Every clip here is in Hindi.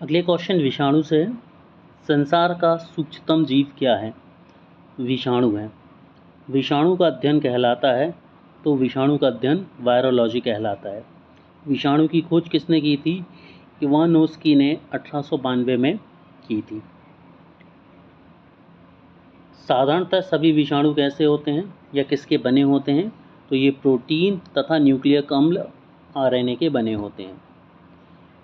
अगले क्वेश्चन विषाणु से है। संसार का सूक्ष्मतम जीव क्या है? विषाणु है। विषाणु का अध्ययन कहलाता है तो विषाणु का अध्ययन वायरोलॉजी कहलाता है। विषाणु की खोज किसने की थी? इवानोस्की ने 1892 में की थी। साधारणतः सभी विषाणु कैसे होते हैं या किसके बने होते हैं? तो ये प्रोटीन तथा न्यूक्लियक अम्ल आरएनए के बने होते हैं।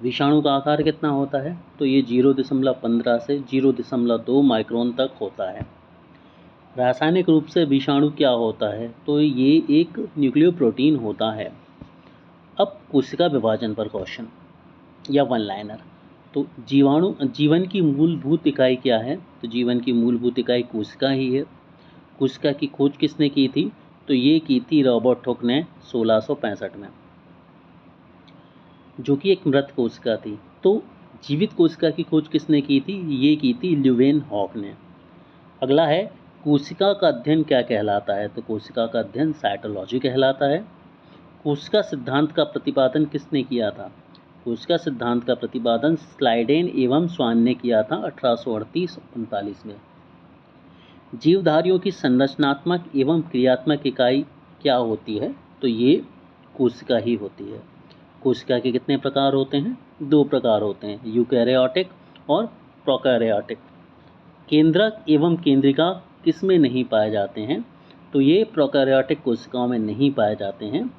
विषाणु का आकार कितना होता है? तो ये 0.15 से 0.2 माइक्रोन तक होता है। रासायनिक रूप से विषाणु क्या होता है? तो ये एक न्यूक्लियोप्रोटीन होता है। अब कोशिका विभाजन पर क्वेश्चन या वन लाइनर। तो जीवन की मूलभूत इकाई क्या है? तो जीवन की मूलभूत इकाई कोशिका ही है। कोशिका की खोज किसने की थी? तो ये की थी रॉबर्ट हुक ने 1665 में, जो कि एक मृत कोशिका थी। तो जीवित कोशिका की खोज किसने की थी? ये की थी ल्यूवेन हॉक ने। अगला है कोशिका का अध्ययन क्या कहलाता है? तो कोशिका का अध्ययन साइटोलॉजी कहलाता है। कोशिका सिद्धांत का प्रतिपादन किसने किया था? कोशिका सिद्धांत का प्रतिपादन स्लाइडेन एवं स्वान ने किया था 1838-39 में। जीवधारियों की संरचनात्मक एवं क्रियात्मक इकाई क्या होती है? तो ये कोशिका ही होती है। कोशिका के कितने प्रकार होते हैं? 2 प्रकार होते हैं, यूकैरियोटिक और प्रोकैरियोटिक। केंद्रक एवं केंद्रिका किसमें नहीं पाए जाते हैं? तो ये प्रोकैरियोटिक कोशिकाओं में नहीं पाए जाते हैं।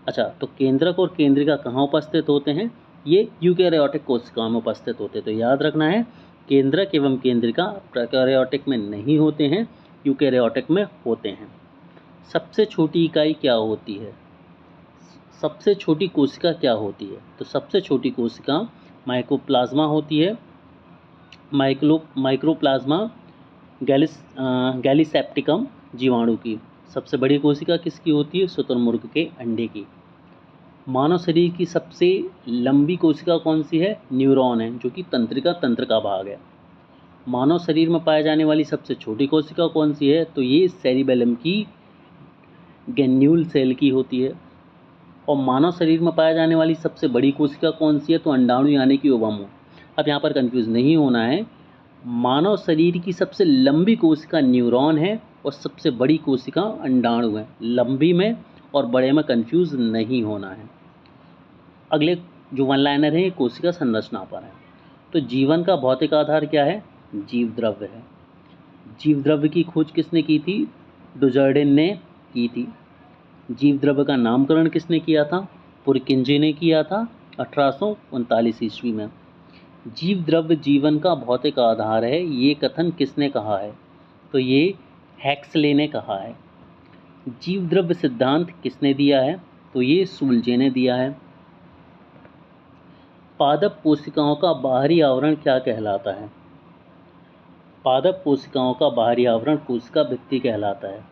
अच्छा, तो केंद्रक और केंद्रिका कहाँ उपस्थित होते हैं? ये यूकैरियोटिक कोशिकाओं में उपस्थित होते हैं। तो याद रखना है, केंद्रक एवं केंद्रिका प्रोकैरियोटिक में नहीं होते हैं, यूकैरियोटिक में होते हैं। सबसे छोटी इकाई क्या होती है? सबसे छोटी कोशिका क्या होती है? तो सबसे छोटी कोशिका माइकोप्लाज्मा होती है। माइक्रोप्लाज्मा गैलीसेप्टिकम जीवाणु की। सबसे बड़ी कोशिका किसकी होती है? शुतुरमुर्ग के अंडे की। मानव शरीर की सबसे लंबी कोशिका कौन सी है? न्यूरॉन है, जो कि तंत्रिका तंत्र का भाग है। मानव शरीर में पाए जाने वाली सबसे छोटी कोशिका कौन सी है? तो ये सेरिबेलम की गैन्यूल सेल की होती है। और मानव शरीर में पाए जाने वाली सबसे बड़ी कोशिका कौन सी है? तो अंडाणु यानी कि ओवम। अब यहाँ पर कंफ्यूज नहीं होना है, मानव शरीर की सबसे लंबी कोशिका न्यूरॉन है और सबसे बड़ी कोशिका अंडाणु है। लंबी में और बड़े में कंफ्यूज नहीं होना है। अगले जो वन लाइनर है, कोशिका संरचना पर है। तो जीवन का भौतिक आधार क्या है? जीव द्रव्य है। जीव द्रव्य की खोज किसने की थी? डुजर्डेन ने की थी। जीव द्रव्य का नामकरण किसने किया था? पुरकिंजे ने किया था 1839 ईस्वी में। जीव द्रव्य जीवन का भौतिक आधार है, ये कथन किसने कहा है? तो ये हैक्सले ने कहा है। जीव द्रव्य सिद्धांत किसने दिया है? तो ये सूल्जे ने दिया है। पादप कोशिकाओं का बाहरी आवरण क्या कहलाता है? पादप कोशिकाओं का बाहरी आवरण कोशिका भित्ति कहलाता है।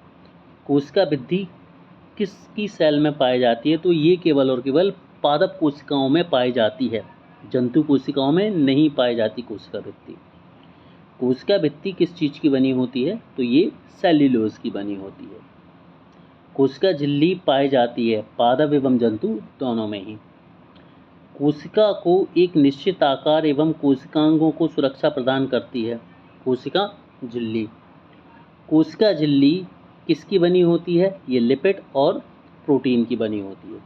कोशिका भित्ति किसकी सेल में पाई जाती है? तो ये केवल और केवल पादप कोशिकाओं में पाई जाती है, जंतु कोशिकाओं में नहीं पाई जाती कोशिका भित्ति। कोशिका भित्ति किस चीज़ की बनी होती है? तो ये सेल्यूलोज की बनी होती है। कोशिका झिल्ली पाई जाती है पादप एवं जंतु दोनों में ही। कोशिका को एक निश्चित आकार एवं कोशिकांगों को सुरक्षा प्रदान करती है कोशिका झिल्ली। कोशिका झिल्ली किसकी बनी होती है? ये लिपिड और प्रोटीन की बनी होती है।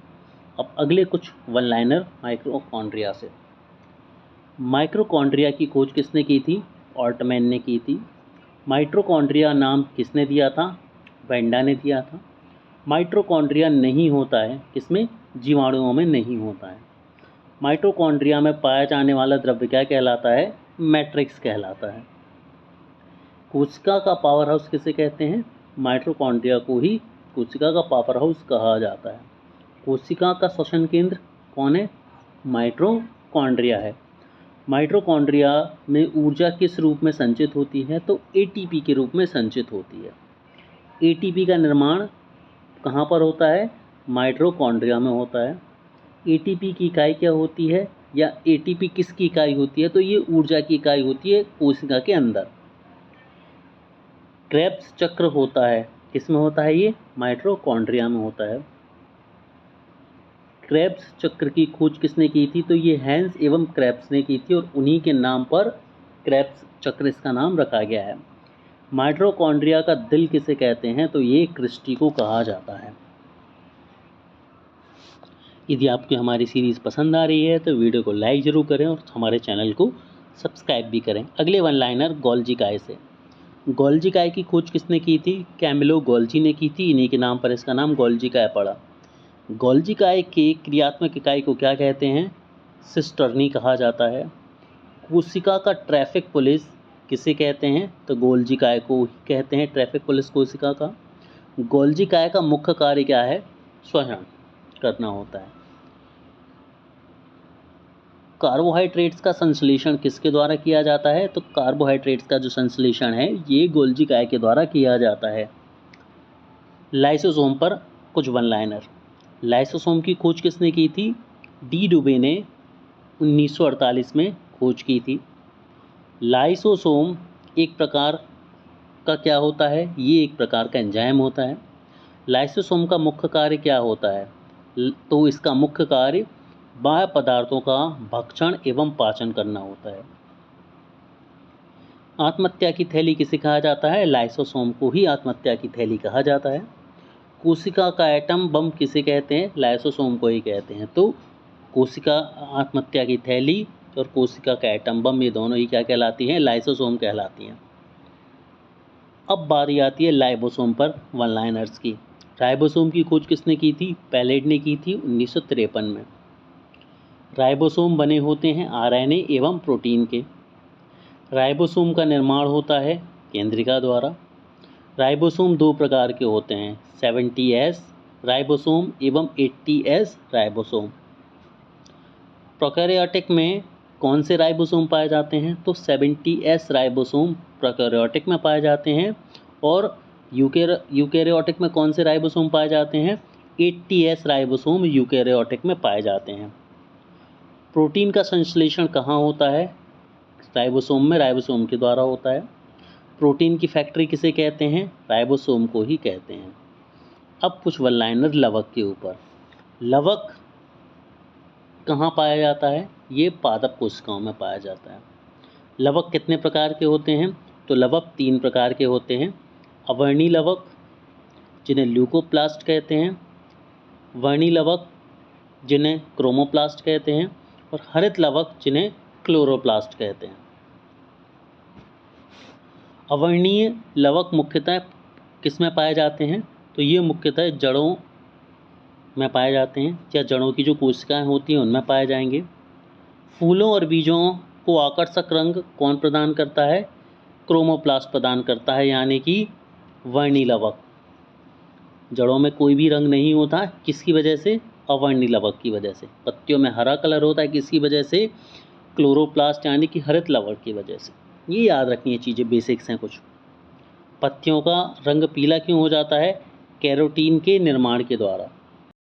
अब अगले कुछ वन लाइनर माइटोकॉन्ड्रिया से। माइटोकॉन्ड्रिया की खोज किसने की थी? ऑल्टमैन ने की थी। माइटोकॉन्ड्रिया नाम किसने दिया था? वेंडा ने दिया था। माइटोकॉन्ड्रिया नहीं होता है किसमें? जीवाणुओं में नहीं होता है। माइटोकॉन्ड्रिया में पाया जाने वाला द्रव्य क्या कहलाता है? मैट्रिक्स कहलाता है। कोशिका का पावर हाउस किसे कहते हैं? माइटोकॉन्ड्रिया को ही कोशिका का पावर हाउस कहा जाता है। कोशिका का श्वसन केंद्र कौन है? माइटोकॉन्ड्रिया है। माइटोकॉन्ड्रिया में ऊर्जा किस रूप में संचित होती है? तो एटीपी के रूप में संचित होती है। एटीपी का निर्माण कहाँ पर होता है? माइटोकॉन्ड्रिया में होता है। एटीपी की इकाई क्या होती है, या एटीपी किसकी इकाई होती है? तो ये ऊर्जा की इकाई होती है कोशिका के अंदर। क्रेब्स चक्र होता है किस में होता है? ये माइटोकॉन्ड्रिया में होता है। क्रेब्स चक्र की खोज किसने की थी? तो ये हैंस एवं क्रेब्स ने की थी और उन्हीं के नाम पर क्रेब्स चक्र इसका नाम रखा गया है। माइटोकॉन्ड्रिया का दिल किसे कहते हैं? तो ये क्रिस्टी को कहा जाता है। यदि आपको हमारी सीरीज़ पसंद आ रही है तो वीडियो को लाइक ज़रूर करें और हमारे चैनल को सब्सक्राइब भी करें। अगले वन लाइनर गोल्जी काय से। गोल्जी काय की खोज किसने की थी? कैमिलो गोल्जी ने की थी। इन्हीं के नाम पर इसका नाम गोल्जी काय पड़ा। गोल्जी काय के क्रियात्मक इकाई को क्या कहते हैं? सिस्टर्नी कहा जाता है। कोशिका का ट्रैफिक पुलिस किसे कहते हैं? तो गोल्जी काय को ही कहते हैं ट्रैफिक पुलिस कोशिका का। गोल्जी काय का मुख्य कार्य क्या है? श्वसन करना होता है। कार्बोहाइड्रेट्स का संश्लेषण किसके द्वारा किया जाता है? तो कार्बोहाइड्रेट्स का जो संश्लेषण है ये गोल्जी काय के द्वारा किया जाता है। लाइसोसोम पर कुछ वन लाइनर। लाइसोसोम की खोज किसने की थी? डी डुबे ने 1948 में खोज की थी। लाइसोसोम एक प्रकार का क्या होता है? ये एक प्रकार का एंजाइम होता है। लाइसोसोम का मुख्य कार्य क्या होता है? तो इसका मुख्य कार्य बाह्य पदार्थों का भक्षण एवं पाचन करना होता है। आत्महत्या की थैली किसे कहा जाता है? लाइसोसोम को ही आत्महत्या की थैली कहा जाता है। कोशिका का एटम बम किसे कहते हैं? लाइसोसोम को ही कहते हैं। तो कोशिका आत्महत्या की थैली और कोशिका का एटम बम ये दोनों ही क्या कहलाती हैं? लाइसोसोम कहलाती हैं। अब बारी आती है राइबोसोम पर वन लाइनर्स की। राइबोसोम की खोज किसने की थी? पैलेड ने की थी 1953 में। राइबोसोम बने होते हैं आरएनए एवं प्रोटीन के। राइबोसोम का निर्माण होता है केंद्रिका द्वारा। राइबोसोम दो प्रकार के होते हैं, 70S राइबोसोम एवं 80S राइबोसोम। प्रोकैरियोटिक में कौन से राइबोसोम पाए जाते हैं? तो 70S राइबोसोम प्रोकैरियोटिक में पाए जाते हैं और यूकैरियोटिक में कौन से राइबोसोम पाए जाते हैं? 80S राइबोसोम यूकैरियोटिक में पाए जाते हैं। प्रोटीन का संश्लेषण कहाँ होता है? राइबोसोम में, राइबोसोम के द्वारा होता है। प्रोटीन की फैक्ट्री किसे कहते हैं? राइबोसोम को ही कहते हैं। अब कुछ वन लाइनर लवक के ऊपर। लवक कहाँ पाया जाता है? ये पादप कोशिकाओं में पाया जाता है। लवक कितने प्रकार के होते हैं? तो लवक 3 प्रकार के होते हैं। अवर्णी लवक जिन्हें ल्यूकोप्लास्ट कहते हैं, वर्णी लवक जिन्हें क्रोमोप्लास्ट कहते हैं और हरित लवक जिन्हें क्लोरोप्लास्ट कहते हैं। अवर्णीय लवक मुख्यतः किस में पाए जाते हैं? तो ये मुख्यतः जड़ों में पाए जाते हैं या जड़ों की जो कोशिकाएं होती हैं उनमें पाए जाएंगे। फूलों और बीजों को आकर्षक रंग कौन प्रदान करता है? क्रोमोप्लास्ट प्रदान करता है, यानी कि वर्णी लवक। जड़ों में कोई भी रंग नहीं होता, किसकी वजह से? अवर्णी लवक की वजह से। पत्तियों में हरा कलर होता है, किसकी वजह से? क्लोरोप्लास्ट यानी कि हरित लवक की वजह से। ये याद रखनी है चीज़ें, बेसिक्स हैं कुछ। पत्तियों का रंग पीला क्यों हो जाता है? कैरोटीन के निर्माण के द्वारा।